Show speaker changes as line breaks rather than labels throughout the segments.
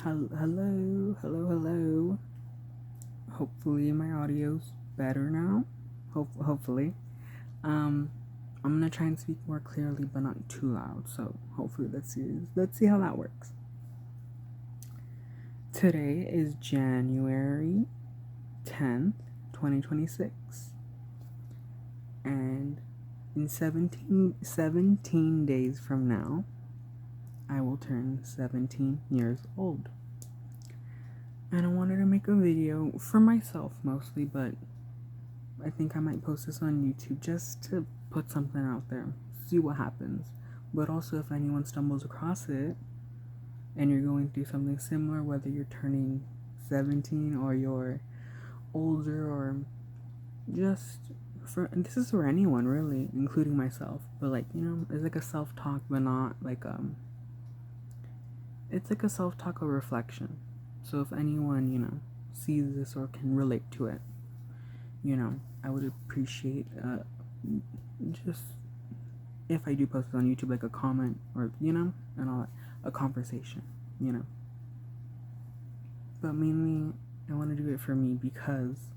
Hello. Hopefully my audio's better now. Hopefully. Um, I'm gonna try and speak more clearly, but not too loud. So hopefully, let's see how that works. Today is January 10th, 2026, and in 17 days from now, I will turn 17 years old. And I wanted to make a video for myself mostly, but I think I might post this on YouTube just to put something out there, see what happens. But also, if anyone stumbles across it and you're going through something similar, whether you're turning 17 or you're older, or just this is for anyone really, including myself. But it's like a self-talk, but not like it's like a self-talk or reflection. So if anyone sees this or can relate to it, I would appreciate just if I do post it on YouTube, like a comment or and all that, a conversation, But mainly, I want to do it for me because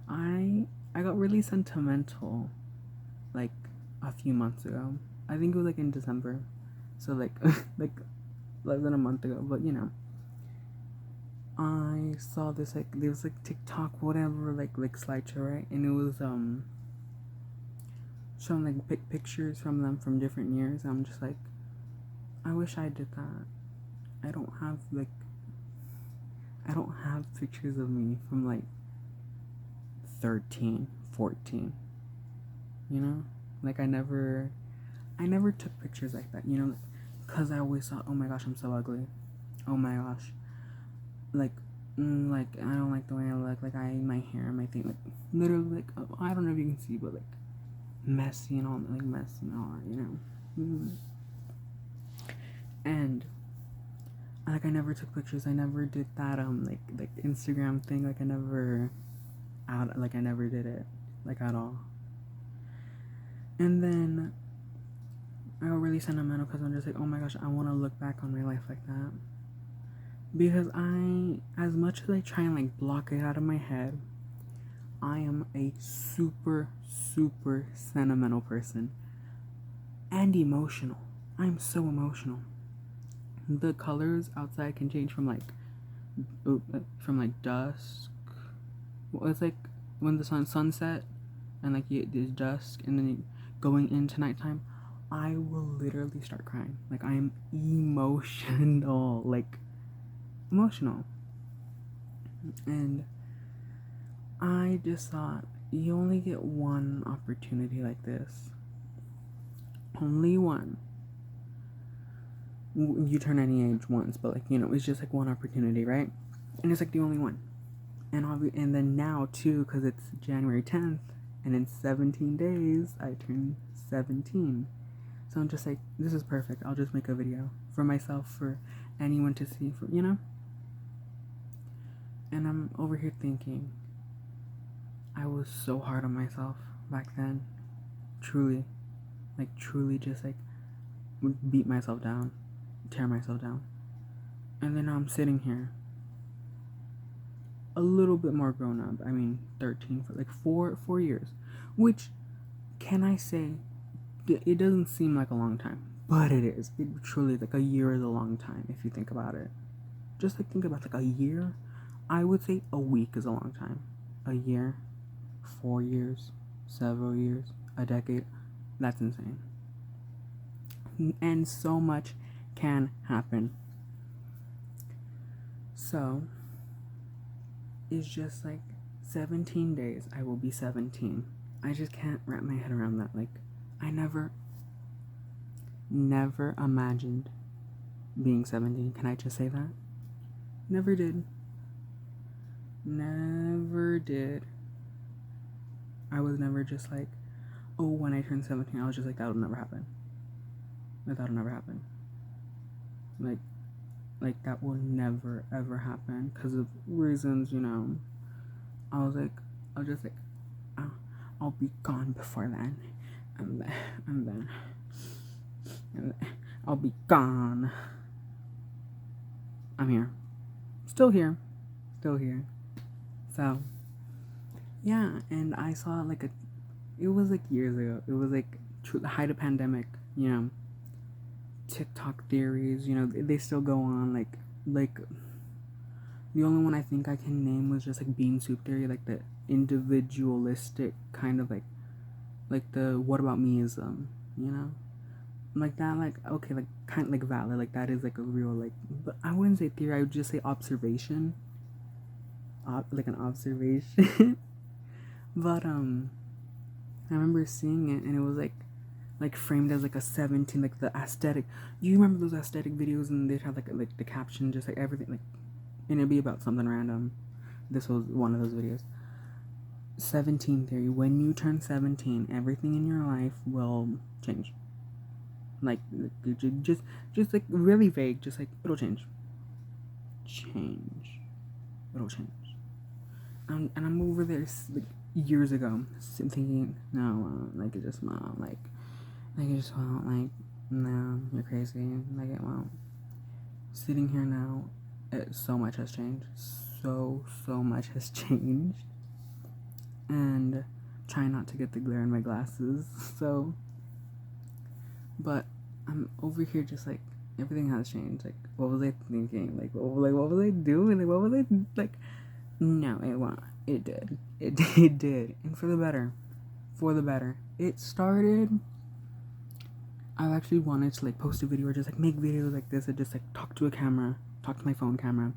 I got really sentimental like a few months ago. I think it was like in December, so like like less than a month ago. But I saw this there was TikTok whatever like slideshow, right? And it was showing like pictures from them from different years. I'm just like, I wish I did that. I don't have pictures of me from like 13, 14. Like I never took pictures like that, because I always thought, oh my gosh, I'm so ugly. Oh my gosh. Like I don't like the way I look. Like my hair, my thing, like literally, like I don't know if you can see, but like messy and all, And like I never took pictures. I never did that like Instagram thing. Like I never did it like at all. And then I got really sentimental because I'm just like, oh my gosh, I want to look back on my life like that. Because as much as I try and like block it out of my head, I am a super, super sentimental person and emotional. I'm so emotional. The colors outside can change from dusk. Well, it's like when the sunset and like it's dusk and then going into nighttime. I will literally start crying. Like I am emotional, and I just thought, you only get one opportunity like this. Only one. You turn any age once, but it's just like one opportunity, right? And it's like the only one. And then now too, because it's January 10th, and in 17 days I turn 17. So I'm just like, this is perfect. I'll just make a video for myself, for anyone to see, And I'm over here thinking, I was so hard on myself back then. Truly just would beat myself down, tear myself down. And then I'm sitting here, a little bit more grown up. I mean, 13 for like 4 years, which, can I say, it doesn't seem like a long time, but it is. It truly, like, a year is a long time if you think about it. Just like think about like a year. I would say a week is a long time. A year, 4 years, several years, a decade. That's insane. And so much can happen. So it's just like 17 days I will be 17. I just can't wrap my head around that. Like, I never imagined being 17. Can I just say that? Never did. I was never just like, oh, when I turn 17, I was just like, that'll never happen. Like that will never ever happen because of reasons, I was just like, I'll be gone before then, and then I'll be gone. I'm here. still here. Still here. So, yeah, and I saw like it was like years ago. It was like the height of pandemic, you know, TikTok theories, you know, they still go on. Like the only one I think I can name was just like bean soup theory, like the individualistic kind of like the what about meism, you know, like that, like okay, like kind of like valid, like that is like a real like, but I wouldn't say theory. I would just say observation, like an observation. But I remember seeing it and it was like framed as like a 17, like the aesthetic. You remember those aesthetic videos and they'd have like the caption just like everything like, and it'd be about something random. This was one of those videos. 17 theory. When you turn 17, everything in your life will change. Like just like really vague. Just like it'll change. It'll change. And I'm over there like years ago, thinking, no, like it just won't. Like it just won't. Like no, you're crazy. Like it won't. Sitting here now, so much has changed. So much has changed. And trying not to get the glare in my glasses. So, but I'm over here just like everything has changed. Like, what was I thinking? Like, what was I doing? Like, what was I like? No, it won't. It did. It did, and for the better. For the better. It started. I actually wanted to like post a video or just like make videos like this and just like talk to a camera, talk to my phone camera.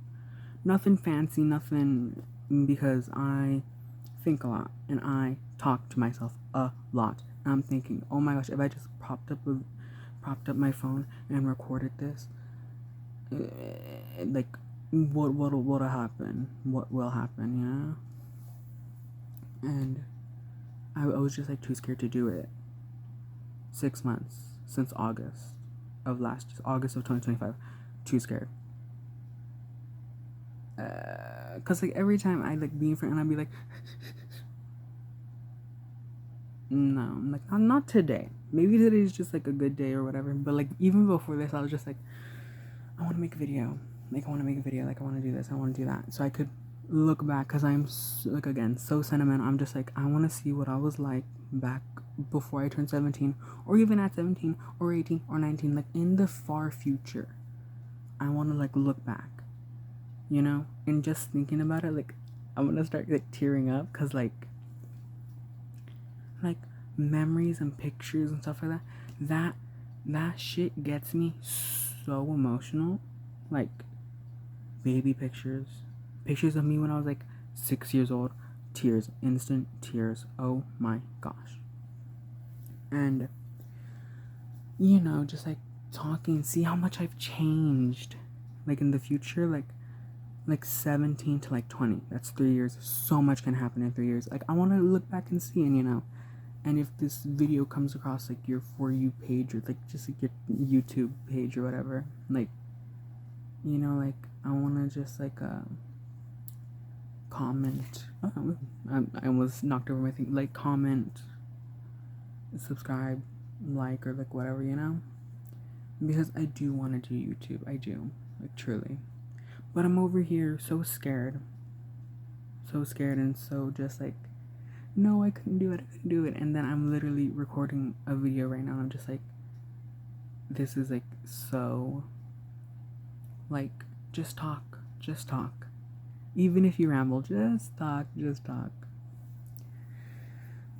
Nothing fancy, nothing, because I think a lot and I talk to myself a lot. And I'm thinking, oh my gosh, if I just propped up my phone and recorded this, like what'll happen? What will happen? You know? And I was just like too scared to do it. 6 months since August of 2025. Too scared. Cause like every time I like be in front and I'd be like, no, I'm like not today. Maybe today's just like a good day or whatever. But like even before this, I was just like, I want to make a video. Like I want to make a video. Like I want to do this. I want to do that. So I could look back, cause I'm like again so sentimental. I'm just like I want to see what I was like back before I turned 17, or even at 17 or 18 or 19, like in the far future. I want to like look back, you know, and just thinking about it, like I'm gonna start like tearing up, cause like memories and pictures and stuff like that shit gets me so emotional. Like baby pictures of me when I was like 6 years old, tears, instant tears. Oh my gosh. And you know, just like talking, see how much I've changed, like in the future, like 17 to like 20. That's 3 years. So much can happen in 3 years. Like I want to look back and see, and you know, and if this video comes across like your For You page or like just like your YouTube page or whatever, like, you know, like I want to just like comment. Oh, I almost knocked over my thing. Like comment, subscribe, like, or like whatever, you know, because I do want to do YouTube. I do, like truly, but I'm over here so scared, and so just like, no, I couldn't do it. And then I'm literally recording a video right now and I'm just like, this is like so, like, just talk. Even if you ramble, just talk.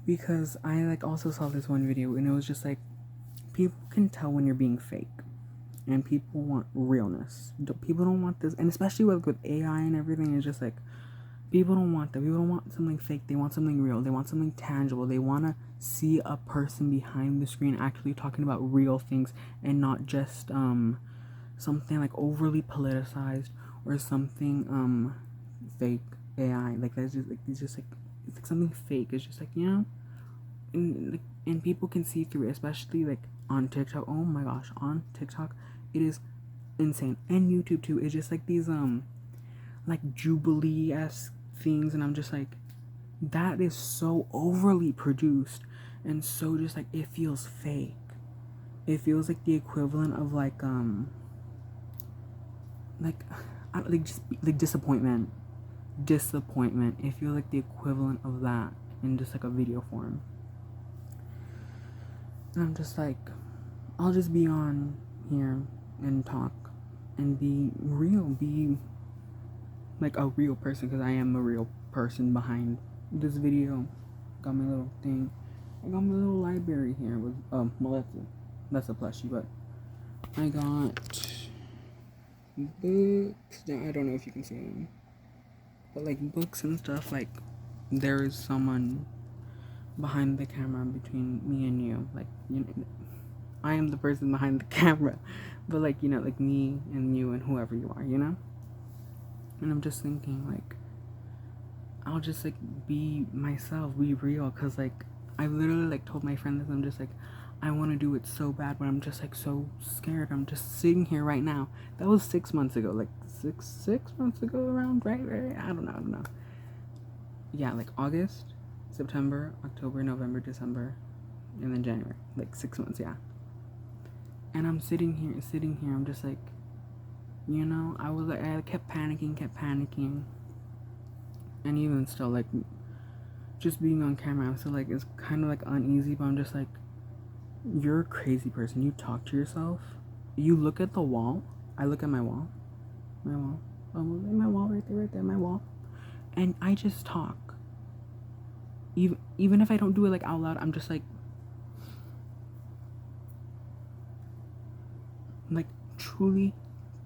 Because I like also saw this one video and it was just like, people can tell when you're being fake. And people want realness. People don't want this, and especially with AI and everything, it's just like, people don't want that. People don't want something fake. They want something real. They want something tangible. They want to see a person behind the screen actually talking about real things and not just something like overly politicized or something fake AI. Like that's just like it's like something fake. It's just like, you know, and people can see through it, especially like on TikTok. Oh my gosh, on TikTok, it is insane, and YouTube too. It's just like these like Jubilee-esque things, and I'm just like, that is so overly produced and so just like, it feels fake. It feels like the equivalent of like like just like disappointment. It feels like the equivalent of that in just like a video form. And I'm just like, I'll just be on here and talk and be real, be like a real person, because I am a real person behind this video. Got my little thing. I got my little library here with Melissa. That's a plushie, but I got books. I don't know if you can see them, but like books and stuff. Like there is someone behind the camera between me and you. Like, you know, I am the person behind the camera, but like, you know, like me and you and whoever you are, you know. And I'm just thinking like, I'll just like be myself, be real, cause like I literally like told my friend this. I'm just like, I want to do it so bad, but I'm just like so scared. I'm just sitting here right now. That was 6 months ago, like six months ago, around, right? I don't know. Yeah, like August, September, October, November, December, and then January. Like 6 months, yeah. And I'm sitting here. I'm just like, you know, I kept panicking, and even still, like, just being on camera, I'm still like, it's kind of like uneasy, but I'm just like, you're a crazy person. You talk to yourself. You look at the wall. I look at my wall. Oh, my wall right there, my wall. And I just talk. Even if I don't do it like out loud, I'm just like truly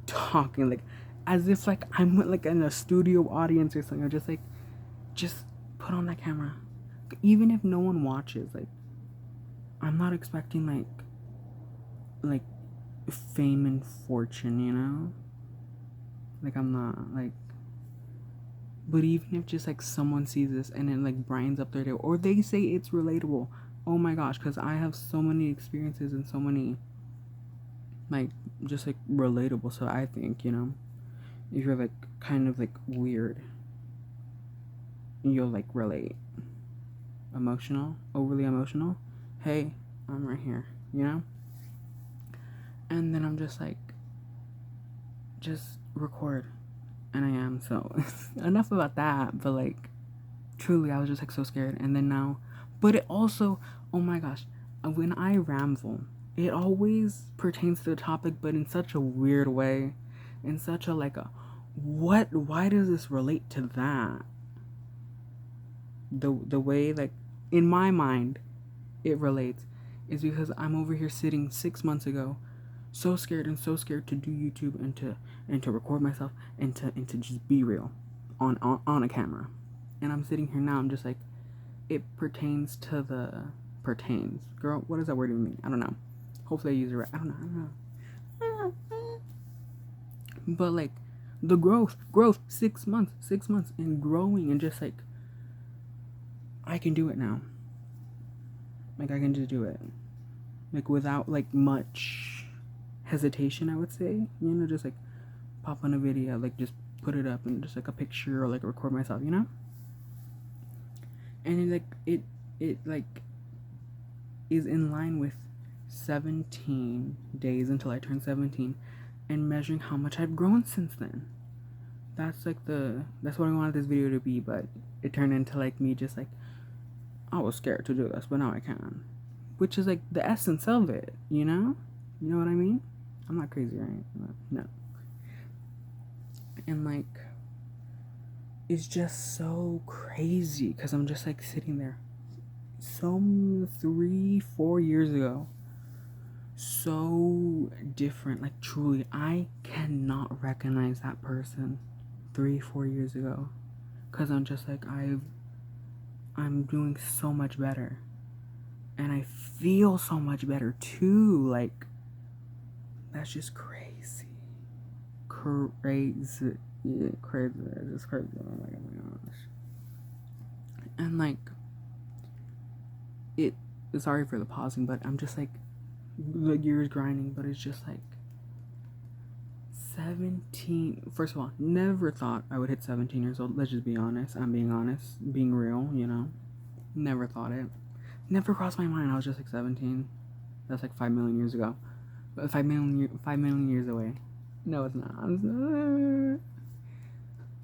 talking, like as if like I'm like in a studio audience or something. I'm just like, just put on that camera. Even if no one watches, like I'm not expecting like fame and fortune, you know? Like I'm not like, but even if just like someone sees this and it like brightens up their day, or they say it's relatable, oh my gosh, because I have so many experiences and so many like just like relatable. So I think, you know, if you're like kind of like weird, you'll like relate. Overly emotional, hey, I'm right here, you know? And then I'm just like, just record. And I am. So enough about that. But like, truly, I was just like so scared. And then now, but it also, oh my gosh, when I ramble, it always pertains to the topic, but in such a weird way, in such a like a, why does this relate to that? The way like in my mind it relates is because I'm over here sitting 6 months ago, so scared to do YouTube and to record myself and to just be real on a camera. And I'm sitting here now, I'm just like, it pertains to the pertains. Girl, what does that word even mean? I don't know. Hopefully I use it right. I don't know. But like the growth, 6 months and growing, and just like I can do it now. Like I can just do it. Like without like much hesitation, I would say. You know, just like pop on a video, like just put it up and just like a picture, or like record myself, you know? And it like is in line with 17 days until I turn 17, and measuring how much I've grown since then. That's like that's what I wanted this video to be, but it turned into like me just like, I was scared to do this, but now I can. Which is like the essence of it, you know? You know what I mean? I'm not crazy, right? No. And like, it's just so crazy because I'm just like sitting there. Some 3-4 years ago, so different. Like truly, I cannot recognize that person 3-4 years ago, because I'm just like, I'm doing so much better, and I feel so much better too. Like, that's just crazy. Crazy. Yeah, crazy. It's just crazy. Oh my gosh. And like, sorry for the pausing, but I'm just like, the gears grinding, but it's just like 17. First of all, never thought I would hit 17 years old. Let's just be honest. I'm being honest, being real, you know. Never thought it. Never crossed my mind. I was just like 17. That's like 5 million years ago. 5 million years away. No, it's not.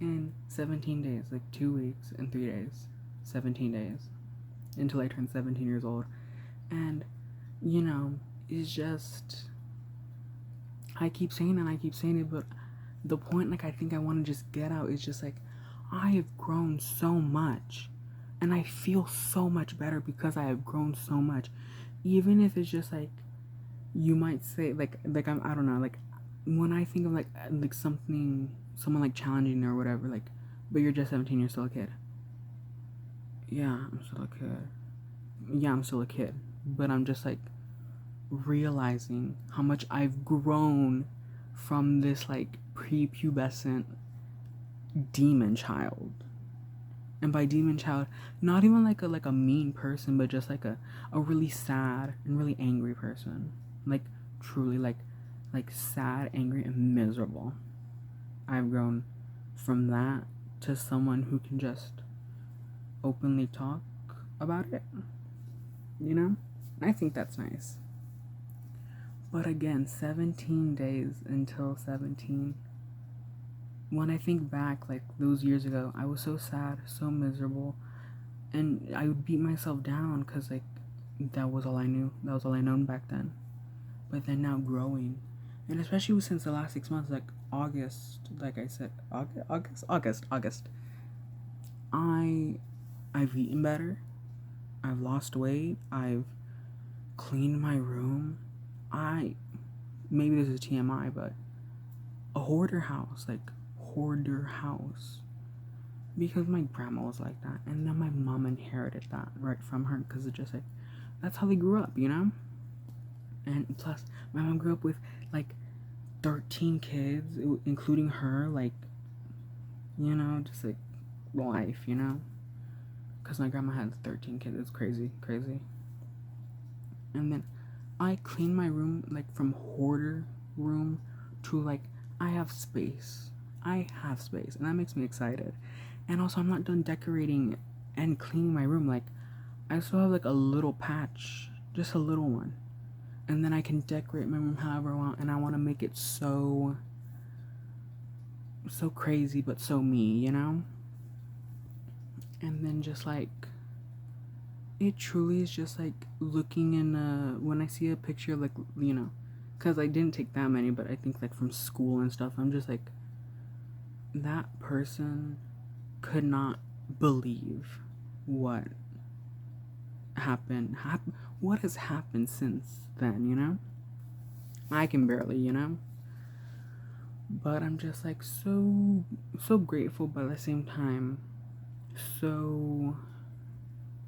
in 17 days, like 2 weeks and 3 days, 17 days, until I turn 17 years old. And, you know, it's just, I keep saying it, but the point, like, I think I want to just get out is just, like, I have grown so much, and I feel so much better because I have grown so much. Even if it's just, like, you might say, I don't know, like, when I think of, like something, someone, like, challenging or whatever, like, but you're just 17, you're still a kid. Yeah, I'm still a kid. Yeah, I'm still a kid. But I'm just, like, realizing how much I've grown from this, like, prepubescent demon child. And by demon child, not even like a mean person, but just like a really sad and really angry person. Like, truly, like sad, angry, and miserable. I've grown from that to someone who can just openly talk about it. You know? I think that's nice. But again, 17 days until 17. When I think back, like, those years ago, I was so sad, so miserable, and I would beat myself down because, like, that was all I knew. That was all I known back then. But then now growing, and especially since the last 6 months, like August, like I said, August. I've eaten better. I've lost weight. I've cleaned my room. Maybe this is TMI, but a hoarder house, because my grandma was like that, and then my mom inherited that right from her, because it's just like, that's how they grew up, you know. And plus, my mom grew up with like 13 kids, including her, like, you know, just like life, you know, because my grandma had 13 kids. It's crazy. And then I clean my room, like, from hoarder room to, like, I have space, and that makes me excited. And also, I'm not done decorating and cleaning my room. Like, I still have like a little patch, just a little one, and then I can decorate my room however I want, and I want to make it so crazy, but so me, you know. And then just like, it truly is just like looking in when I see a picture, like, you know, because I didn't take that many, but I think like from school and stuff, I'm just like, that person could not believe what what has happened since then, you know. I can barely, you know. But I'm just like so grateful, but at the same time, so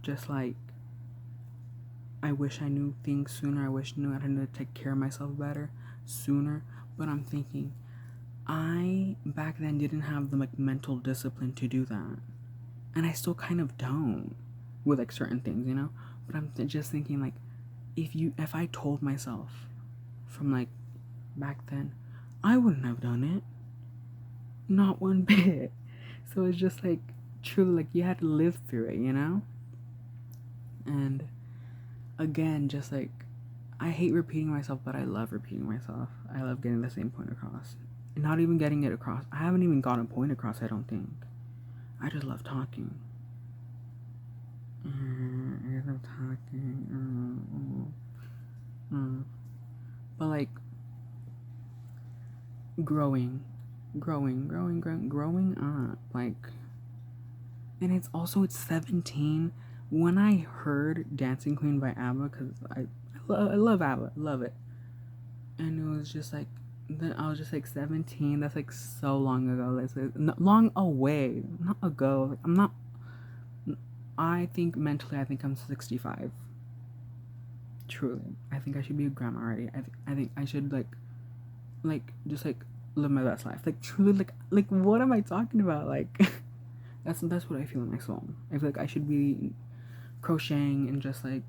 just like, I wish I knew things sooner. I wish I knew how to take care of myself better sooner. But I'm thinking, I back then didn't have the like mental discipline to do that, and I still kind of don't with like certain things, you know. But I'm just thinking, like, if I told myself from like back then, I wouldn't have done it, not one bit. So it's just like, truly, like, you had to live through it, you know. And again, just like, I hate repeating myself, but I love repeating myself. I love getting the same point across. And not even getting it across. I haven't even gotten a point across, I don't think. I just love talking. But like, growing up, like, and it's 17. When I heard Dancing Queen by ABBA, because I love ABBA, love it, and it was just like, then I was just like 17. That's like so long ago. That's like, long away, not ago. Like, I'm not. I think mentally, I think I'm 65. Truly, I think I should be a grandma already. I think I should like just like live my best life. Like, truly, like what am I talking about? Like, that's what I feel in my soul. I feel like I should be crocheting and just like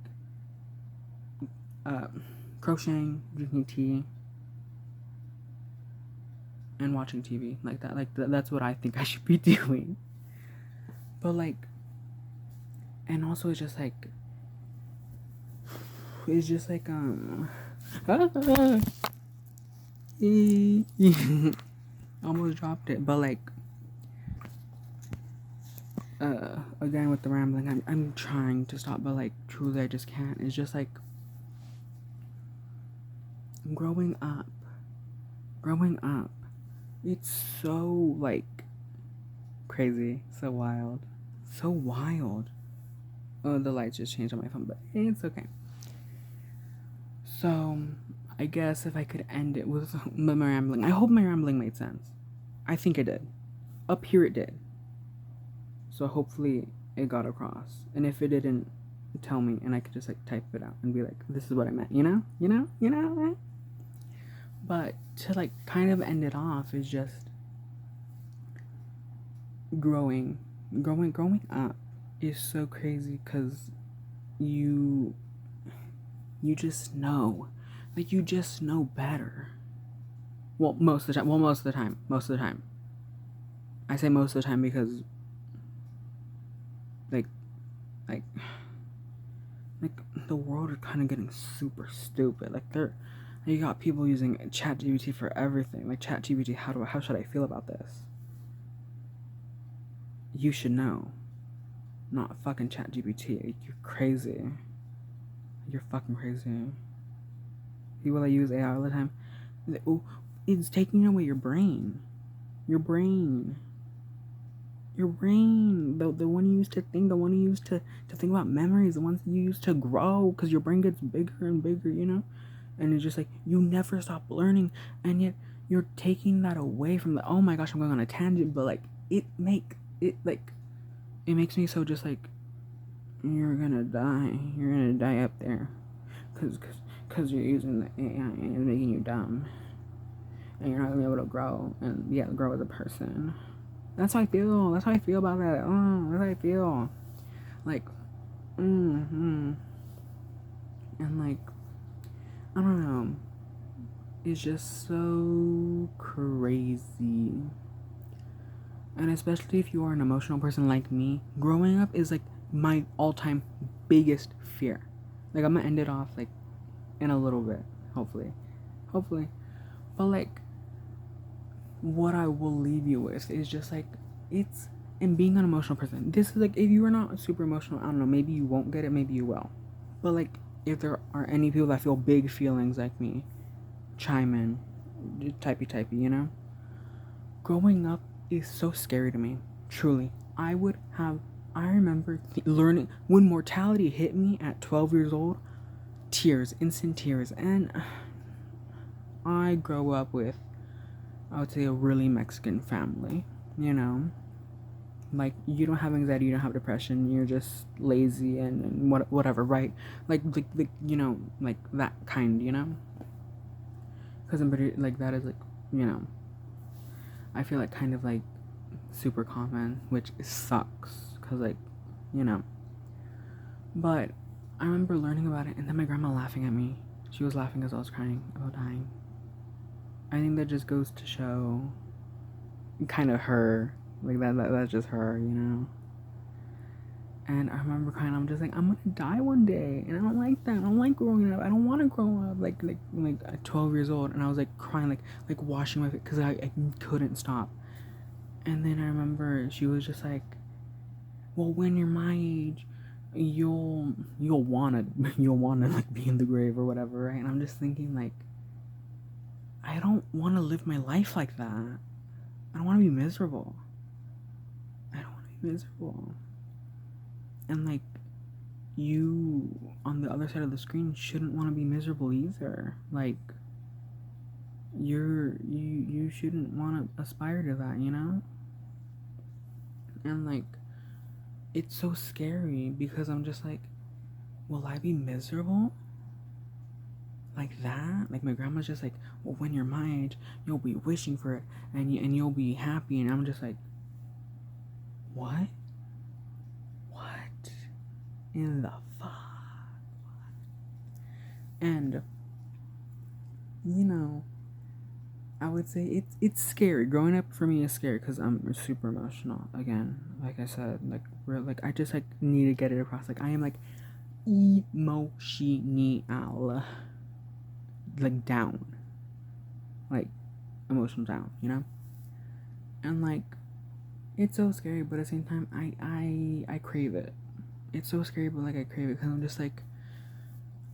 crocheting, drinking tea, and watching TV like that. Like, that's what I think I should be doing. But like, and also it's just like almost dropped it. But like, again with the rambling, I'm trying to stop, but like truly I just can't. It's just like growing up. It's so like crazy, so wild. Oh, the lights just changed on my phone, but it's okay. So, I guess if I could end it with my rambling, I hope my rambling made sense. I think it did. Up here it did. So hopefully it got across. And if it didn't, tell me and I could just like type it out and be like, this is what I meant, you know? But to like kind of end it off is just growing up is so crazy because you just know, like you just know better. Well, most of the time. I say most of the time because like the world is kind of getting super stupid. Like you got people using ChatGPT for everything. Like ChatGPT, how should I feel about this? You should know. Not fucking ChatGPT. You're crazy. You're fucking crazy. People that use AI all the time, it's taking away your brain. The one you use to think, the one you use to think about memories, the ones you use to grow, because your brain gets bigger and bigger, you know? And it's just like, you never stop learning, and yet you're taking that away from the, oh my gosh, I'm going on a tangent, but like, it makes me so just like, you're gonna die up there, because you're using the AI and it's making you dumb, and you're not gonna be able to grow, and grow as a person. That's how I feel about that. That's how I feel. Like, and like, I don't know. It's just so crazy. And especially if you are an emotional person like me, growing up is like my all-time biggest fear. Like, I'm gonna end it off like in a little bit, hopefully. But like, what I will leave you with is just like, and being an emotional person, this is like, if you are not super emotional, I don't know, maybe you won't get it, maybe you will. But like, if there are any people that feel big feelings like me, chime in, typey, you know? Growing up is so scary to me, truly. I remember learning, when mortality hit me at 12 years old, instant tears, and I grow up with, I would say, a really Mexican family, you know? Like, you don't have anxiety, you don't have depression, you're just lazy and whatever, right? Like, you know, like that kind, you know? Because I'm pretty, like, that is, like, you know, I feel like kind of, like, super common, which sucks, because, like, you know. But I remember learning about it, and then my grandma laughing at me. She was laughing as I was crying about dying. I think that just goes to show kind of her. Like, that's just her, you know? And I remember crying, I'm just like, I'm gonna die one day, and I don't like that. I don't like growing up. I don't want to grow up like at 12 years old. And I was like crying, like washing my face, because I couldn't stop. And then I remember she was just like, well, when you're my age, you'll wanna like be in the grave or whatever, right? And I'm just thinking, like, I don't want to live my life like that. I don't want to be miserable. And like, you on the other side of the screen shouldn't want to be miserable either. Like, you shouldn't want to aspire to that, you know? And like, it's so scary because I'm just like, will I be miserable like that? Like, my grandma's just like, well, when you're my age, you'll be wishing for it, and you'll be happy. And I'm just like, what in the fuck? And you know, I would say it's scary. Growing up for me is scary because I'm super emotional. Again, like I said, like I just like need to get it across. Like, I am like emotional, like down, like emotional down, you know. And like, It's so scary, but at the same time, I crave it. It's so scary, but like I crave it because I'm just like,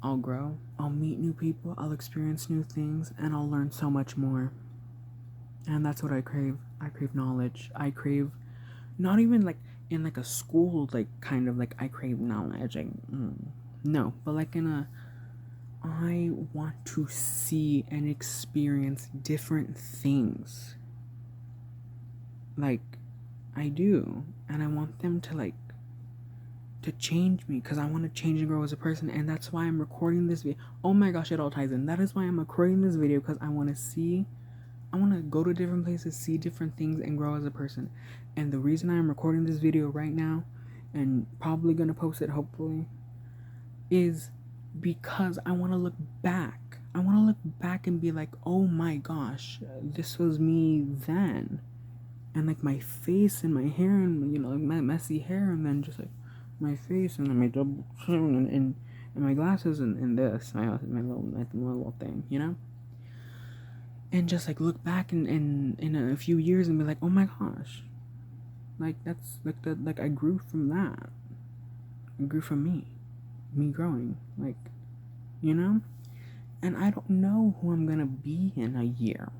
I'll grow, I'll meet new people, I'll experience new things, and I'll learn so much more. And that's what I crave. I crave knowledge. I crave not even like in like a school like kind of like I crave knowledge. Like, no, but like in a I want to see and experience different things. Like I do, and I want them to like to change me because I want to change and grow as a person, and that's why I'm recording this video. Oh my gosh, it all ties in. That is why I'm recording this video because I want to see, I want to go to different places, see different things, and grow as a person. And the reason I'm recording this video right now, and probably gonna post it hopefully, is because I want to look back. I want to look back and be like, oh my gosh, this was me then, and like my face and my hair and like my messy hair, and then just like my face and then my double chin and my glasses and this my little thing, and just like look back in a few years and be like, oh my gosh, like that's like I grew from that. I grew from me growing, like, and I don't know who I'm gonna be in a year.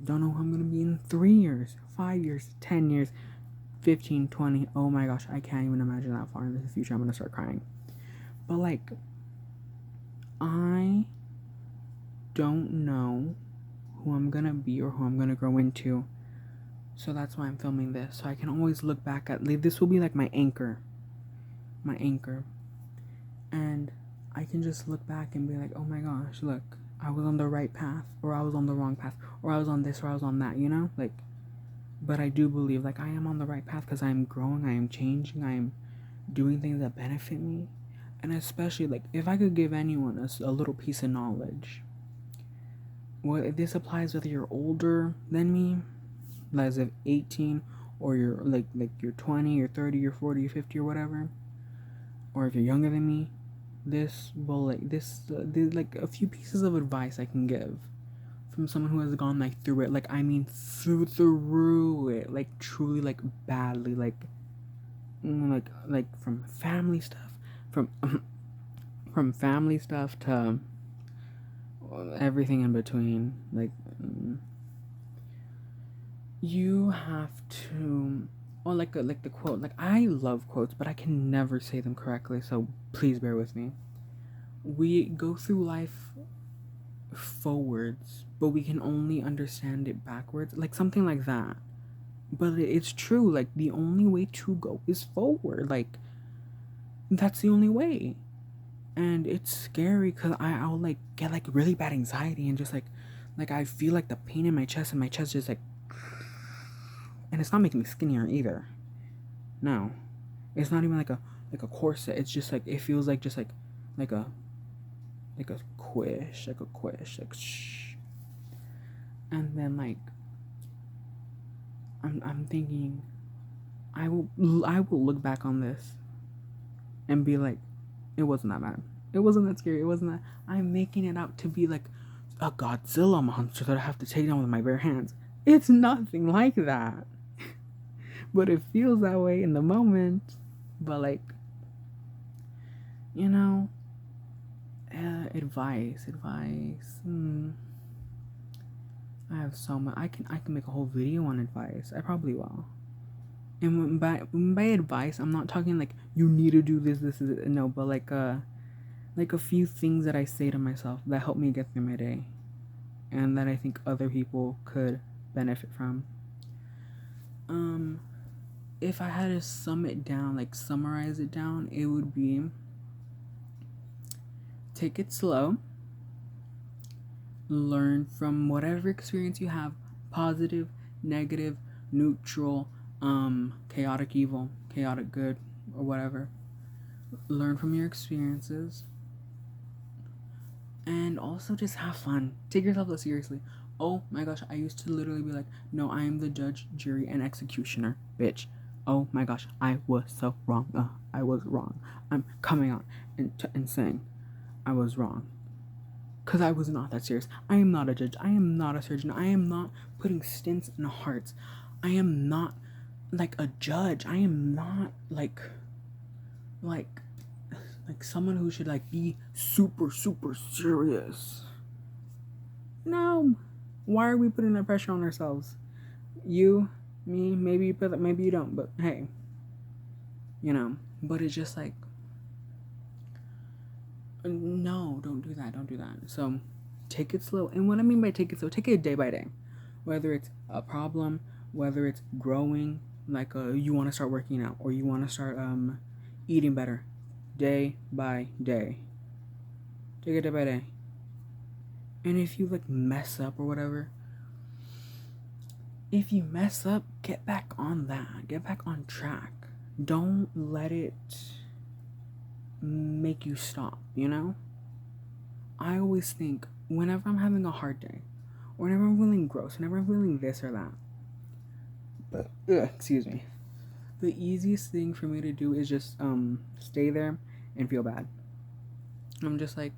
Don't know who I'm gonna be in 3 years, 5 years, 10 years, 15, 20. Oh my gosh, I can't even imagine that far into the future. I'm gonna start crying. But like, I don't know who I'm gonna be or who I'm gonna grow into. So that's why I'm filming this. So I can always look back at, like, this will be like my anchor. My anchor. And I can just look back and be like, oh my gosh, look, I was on the right path, or I was on the wrong path, or I was on this, or I was on that, like, but I do believe, like, I am on the right path because I am growing, I am changing, I am doing things that benefit me. And especially, like, if I could give anyone a little piece of knowledge, well, this applies whether you're older than me, as of 18, or you're, like you're 20, or 30, or 40, or 50, or whatever, or if you're younger than me, this will, like, there's, like, a few pieces of advice I can give from someone who has gone, like, through it, like, I mean, through it, like, truly, like, badly, like from family stuff, from from family stuff to everything in between, like, you have to, or like the quote, like, I love quotes, but I can never say them correctly, so please bear with me. We go through life forwards, but we can only understand it backwards, like something like that. But it's true, like, the only way to go is forward, like, that's the only way. And it's scary because I'll like get like really bad anxiety and just like I feel like the pain in my chest, and my chest just like, and it's not making me skinnier either. No, it's not even like a corset. It's just like, it feels like just like a quish, like shh. And then like I'm thinking, I will look back on this and be like, it wasn't that bad. It wasn't that scary. It wasn't that. I'm making it out to be like a Godzilla monster that I have to take down with my bare hands. It's nothing like that. But it feels that way in the moment. But like, advice. I have so much. I can make a whole video on advice. I probably will. And by advice, I'm not talking like you need to do this is it. No, but like a few things that I say to myself that help me get through my day, and that I think other people could benefit from. If I had to summarize it down, it would be: take it slow, learn from whatever experience you have, positive, negative, neutral, chaotic evil, chaotic good, or whatever. Learn from your experiences, and also just have fun. Take yourself less seriously. Oh my gosh, I used to literally be like, no, I am the judge, jury, and executioner, bitch. Oh my gosh, I was so wrong. I was wrong. I'm coming out and saying I was wrong. Because I was not that serious. I am not a judge. I am not a surgeon. I am not putting stents in hearts. I am not like a judge. I am not like someone who should like be super serious. No. Why are we putting that pressure on ourselves? You, me, maybe you put that, maybe you don't, but hey, you know. But it's just like, no, don't do that. So take it slow. And what I mean by take it slow, take it day by day. Whether it's a problem, whether it's growing, like you want to start working out, or you want to start eating better, day by day. Take it day by day. And if you like mess up or whatever, if you mess up, get back on that. Get back on track. Don't let it make you stop, you know? I always think whenever I'm having a hard day, or whenever I'm feeling gross, whenever I'm feeling this or that, excuse me, the easiest thing for me to do is just stay there and feel bad. I'm just like,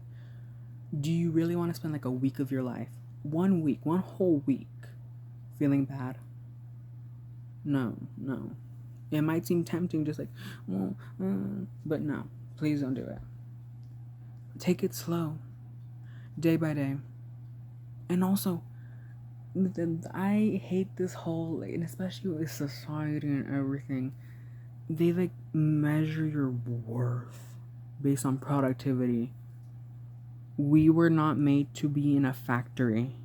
do you really want to spend like a week of your life, 1 week, one whole week, feeling bad? No. It might seem tempting, just like, but no, please don't do it. Take it slow, day by day. And also, I hate this whole, like, and especially with society and everything, they like measure your worth based on productivity. We were not made to be in a factory.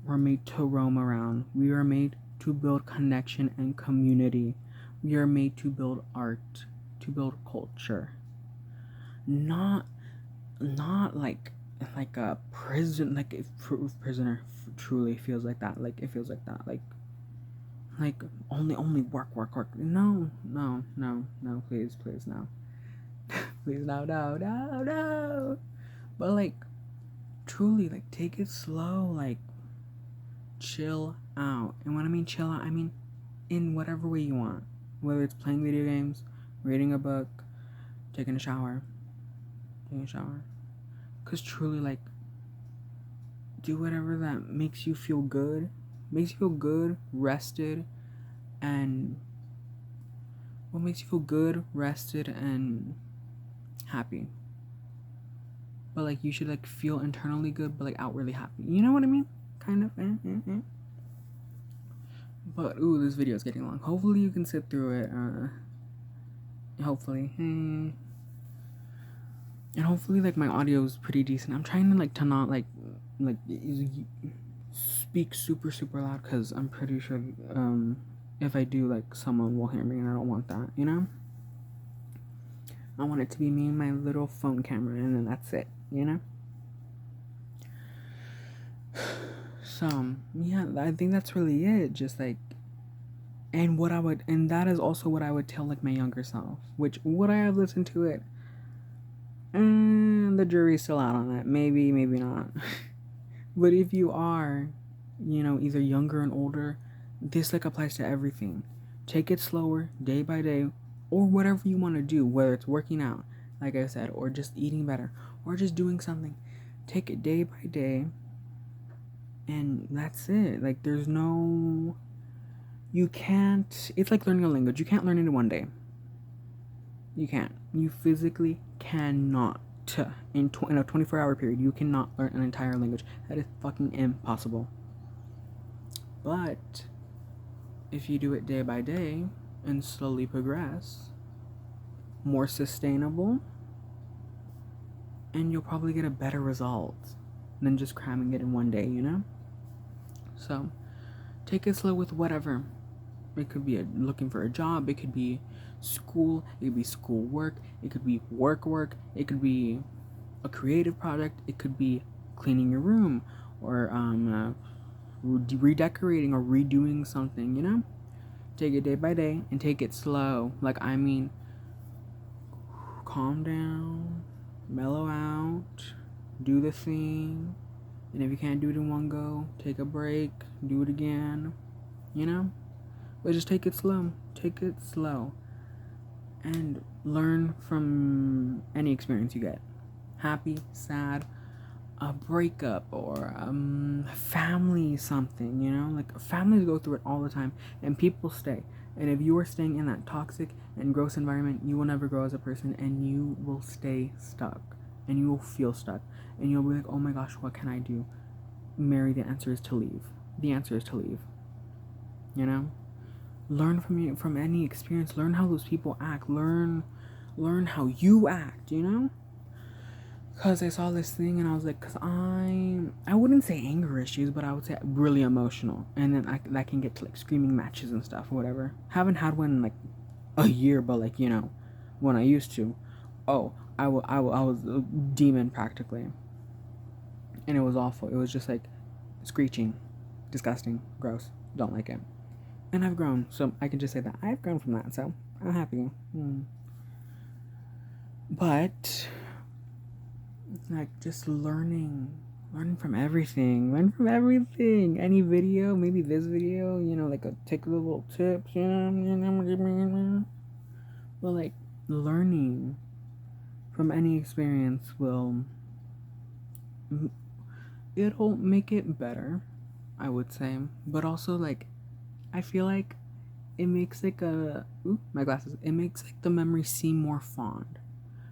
We're made to roam around. We are made to build connection and community. We are made to build art, to build culture. Not like a prison, like if prisoner truly feels like that, like it feels like that, like only work. No, please no. Please no. But like truly, like take it slow, like chill out. And when I mean chill out, I mean in whatever way you want. Whether it's playing video games, reading a book, taking a shower. Because truly, like, do whatever that makes you feel good. Rested, and what makes you feel good, rested, and happy. But like you should like feel internally good, but like outwardly happy. You know what I mean? Kind of. But this video is getting long. Hopefully you can sit through it. Hopefully. And hopefully like my audio is pretty decent. I'm trying to not like speak super loud, because I'm pretty sure if I do, like, someone will hear me, and I don't want that, you know? I want it to be me and my little phone camera, and then that's it, you know? So, yeah, I think that's really it. Just, like, and that is also what I would tell, like, my younger self. Which, would I have listened to it? The jury's still out on it. Maybe not. But if you are, you know, either younger and older, this, like, applies to everything. Take it slower, day by day, or whatever you want to do, whether it's working out, like I said, or just eating better, or just doing something. Take it day by day, and that's it. Like, there's no... You can't... It's like learning a language. You can't learn it in one day. You can't. You physically cannot. In a 24-hour period, you cannot learn an entire language. That is fucking impossible. But if you do it day by day and slowly progress, more sustainable, and you'll probably get a better result than just cramming it in one day, you know? So take it slow with whatever. It could be looking for a job, it could be school, it could be school work, it could be work, it could be a creative project, it could be cleaning your room, or redecorating or redoing something, you know? Take it day by day and take it slow. Like, I mean, calm down, mellow out, do the thing, and if you can't do it in one go, take a break, do it again, you know? But just take it slow, and learn from any experience you get. Happy, sad, a breakup or family something, you know, like families go through it all the time and people stay. And if you are staying in that toxic and gross environment, you will never grow as a person and you will stay stuck and you will feel stuck and you'll be like, oh my gosh, what can I do? Mary, the answer is to leave. The answer is to leave. You know, learn from any experience. Learn how those people act. Learn how you act. You know, because I saw this thing and I was like, because I wouldn't say anger issues, but I would say really emotional, and then that can get to like screaming matches and stuff, or whatever. Haven't had one in like a year, but like, you know, when I used to, oh, I was a demon practically, and it was awful. It was just like screeching, disgusting, gross. Don't like it. And I've grown, so I can just say that I've grown from that. So I'm happy. But like just learning from everything. Any video, maybe this video, you know, like take little tips, you know. But like learning from any experience it'll make it better, I would say. But also like I feel like it makes like my glasses. It makes like the memory seem more fond.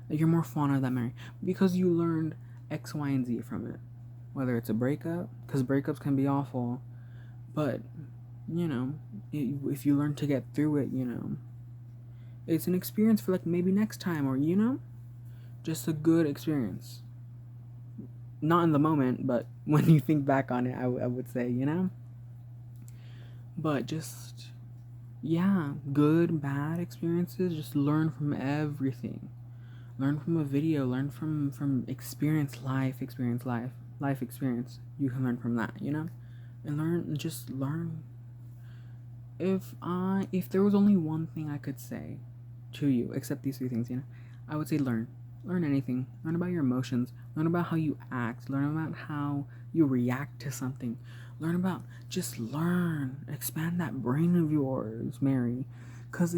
Like you're more fond of that memory because you learned X, Y, and Z from it. Whether it's a breakup, because breakups can be awful, but you know, if you learn to get through it, you know, it's an experience for like maybe next time, or you know, just a good experience. Not in the moment, but when you think back on it, I would say, you know. But just yeah, good, bad experiences. Just learn from everything. Learn from a video. Learn from experience, life experience. You can learn from that, you know, and learn. If there was only one thing I could say to you, except these three things, you know, I would say learn. Learn anything. Learn about your emotions. Learn about how you act. Learn about how you react to something. Just learn. Expand that brain of yours, Mary. Because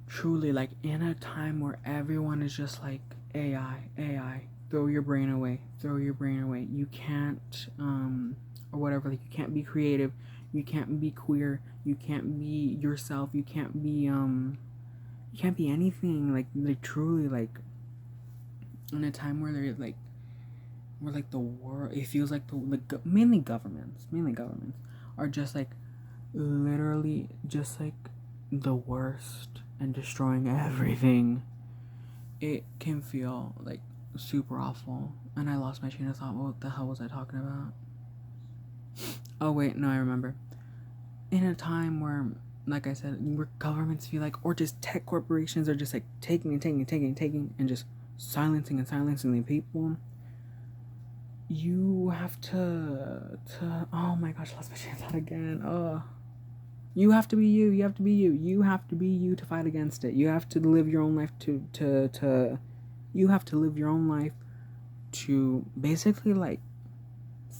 truly, like, in a time where everyone is just like, AI, throw your brain away. You can't, or whatever, like, you can't be creative. You can't be queer. You can't be yourself. You can't be anything. Like truly, like, in a time where they're like, where like the world, it feels like mainly governments are just like literally just like the worst and destroying everything. It can feel like super awful. And I lost my train of thought. What the hell was I talking about? Oh wait, no, I remember. In a time where, like I said, where governments feel like, or just tech corporations are just like taking, and just silencing the people. You have to oh my gosh, lost my train of thought again. You have to be you. You have to be you to fight against it. You have to live your own life you have to live your own life to basically like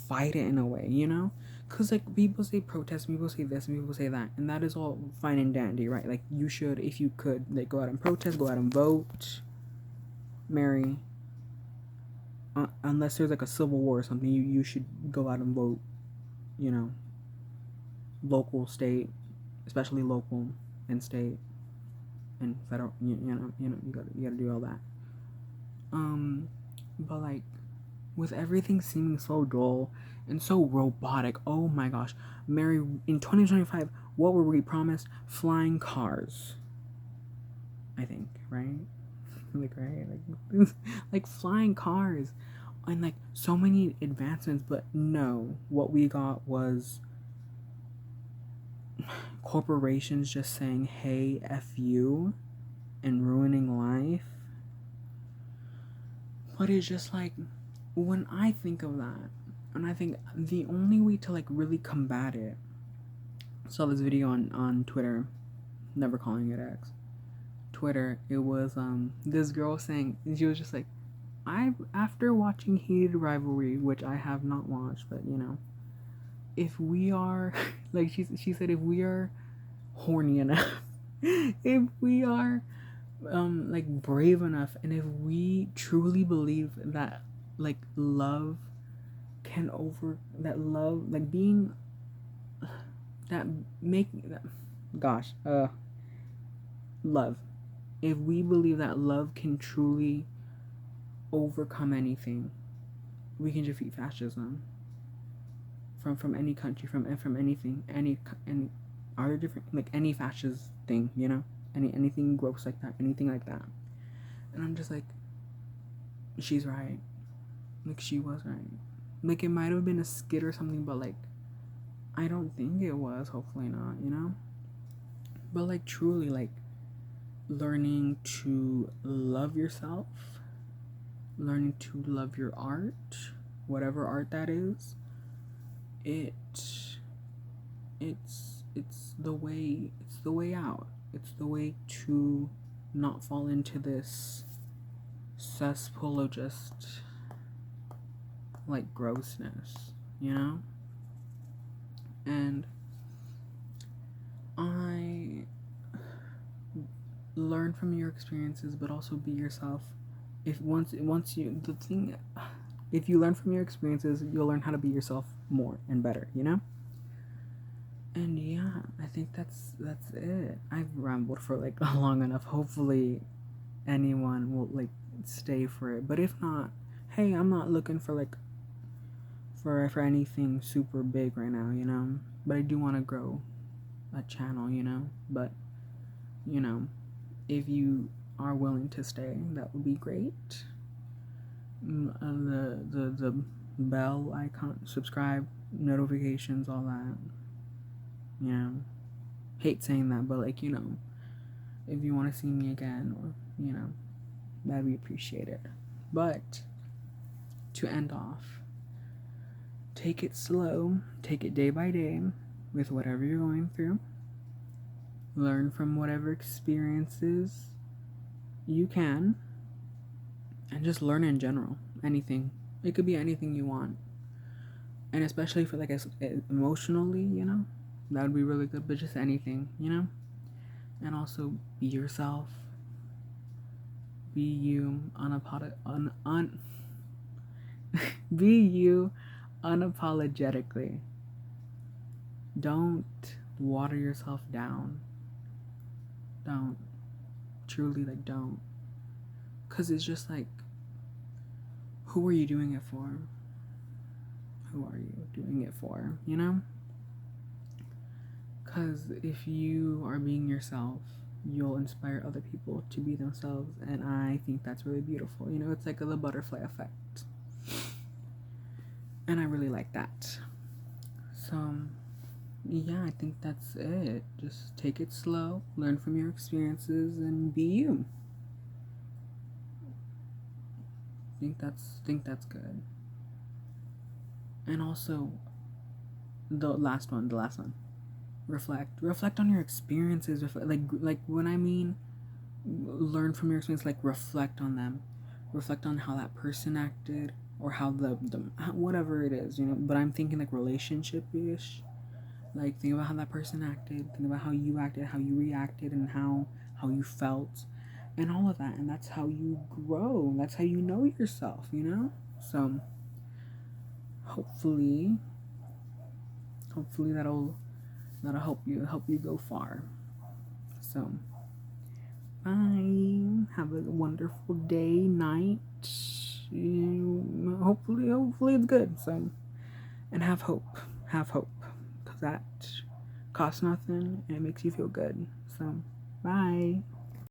fight it in a way, you know? Because like people say protest, people say this, and people say that, and that is all fine and dandy, right? Like you should, if you could, like go out and protest, go out and vote, Mary. Unless there's like a civil war or something, you should go out and vote, you know, local, state, especially local and state and federal. You know, you gotta do all that. But like, with everything seeming so dull and so robotic, oh my gosh, Mary, in 2025, what were we promised? Flying cars, I think, right? Like flying cars, and like so many advancements, but no, what we got was corporations just saying, hey, F you, and ruining life. But it's just like, when I think of that, and I think the only way to like really combat it, I saw this video on Twitter, never calling it X, Twitter. It was this girl saying, she was just like, after watching Heated Rivalry, which I have not watched, but you know, if we are like she said, if we are horny enough, if we are like brave enough, and if we truly believe that like love can over that love like being that make that, gosh love, if we believe that love can truly overcome anything, we can defeat fascism from any country, from anything, any other different, like any fascist thing, you know, anything gross like that, anything like that. And I'm just like, she's right. Like, she was right. Like, it might have been a skit or something, but like, I don't think it was. Hopefully not, you know. But like, truly, like, learning to love yourself, learning to love your art, whatever art that is. It's the way, it's the way out. It's the way to not fall into this cesspool of just like grossness, you know? And I learn from your experiences, but also be yourself. If once you, the thing, if you learn from your experiences, you'll learn how to be yourself more and better, you know? And yeah, I think that's it. I've rambled for like long enough. Hopefully anyone will like stay for it. But if not, hey, I'm not looking for like for anything super big right now, you know? But I do want to grow a channel, you know? But you know, if you are willing to stay, that would be great. The bell icon, subscribe, notifications, all that. You know, hate saying that, but like, you know, if you want to see me again, or you know, that'd be appreciated. But to end off, take it slow, take it day by day with whatever you're going through. Learn from whatever experiences you can, and just learn in general. Anything. It could be anything you want. And especially for like emotionally, you know, that would be really good. But just anything, you know. And also be yourself. Be you be you unapologetically. Don't water yourself down. Don't. Truly, like, don't. Because it's just like, who are you doing it for? Who are you doing it for, you know? Because if you are being yourself, you'll inspire other people to be themselves. And I think that's really beautiful. You know, it's like the butterfly effect. And I really like that. So, yeah, I think that's it. Just take it slow, learn from your experiences, and be you. Think that's good. And also, the last one. Reflect on your experiences. Like when I mean learn from your experience, like reflect on them. Reflect on how that person acted, or how the whatever it is, you know. But I'm thinking like relationship-ish. Like, think about how that person acted. Think about how you acted, how you reacted, and how you felt, and all of that. And that's how you grow. That's how you know yourself, you know? So, hopefully that'll help you go far. So, bye. Have a wonderful day, night. Hopefully it's good. So, and have hope. Because that costs nothing and it makes you feel good. So, bye.